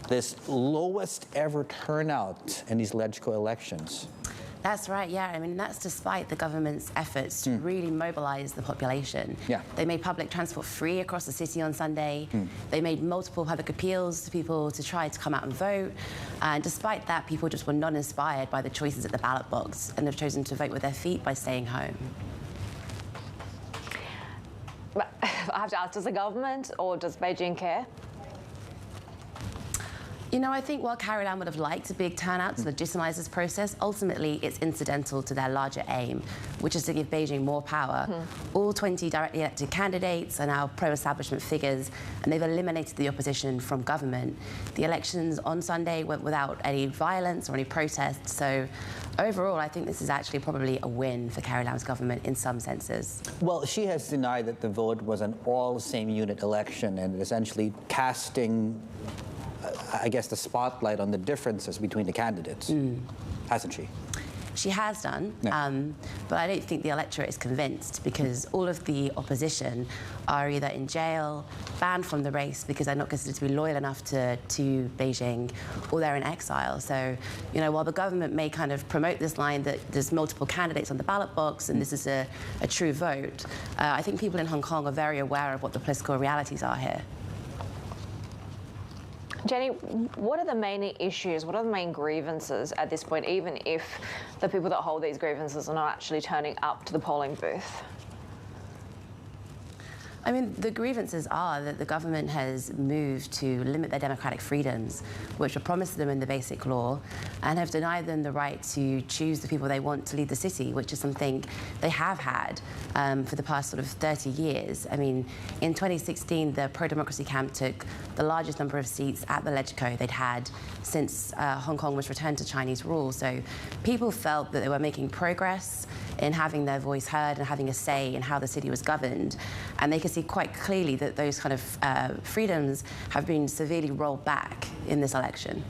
this lowest ever turnout in these legislative elections. That's right, yeah. I mean, that's despite the government's efforts to really mobilize the population. Yeah. They made public transport free across the city on Sunday. They made multiple public appeals to people to try to come out and vote. And despite that, people just were not inspired by the choices at the ballot box and have chosen to vote with their feet by staying home. But I have to ask, does the government or does Beijing care? You know, I think while Carrie Lam would have liked a big turnout to legitimize this process, ultimately it's incidental to their larger aim, which is to give Beijing more power. All 20 directly elected candidates are now pro-establishment figures, and they've eliminated the opposition from government. The elections on Sunday went without any violence or any protests, so overall I think this is actually probably a win for Carrie Lam's government in some senses. Well, she has denied that the vote was an all-same-unit election and essentially casting I guess, the spotlight on the differences between the candidates, hasn't she? She has done, Yeah. but I don't think the electorate is convinced because all of the opposition are either in jail, banned from the race because they're not considered to be loyal enough to Beijing, or they're in exile. So, you know, while the government may kind of promote this line that there's multiple candidates on the ballot box and this is a true vote, I think people in Hong Kong are very aware of what the political realities are here. Jenny, what are the main issues, what are the main grievances at this point, even if the people that hold these grievances are not actually turning up to the polling booth? I mean, the grievances are that the government has moved to limit their democratic freedoms, which were promised to them in the Basic Law, and have denied them the right to choose the people they want to lead the city, which is something they have had for the past sort of 30 years. I mean, in 2016, the pro-democracy camp took the largest number of seats at the LegCo they'd had since Hong Kong was returned to Chinese rule. So people felt that they were making progress in having their voice heard and having a say in how the city was governed. And they could see quite clearly that those kind of freedoms have been severely rolled back in this election.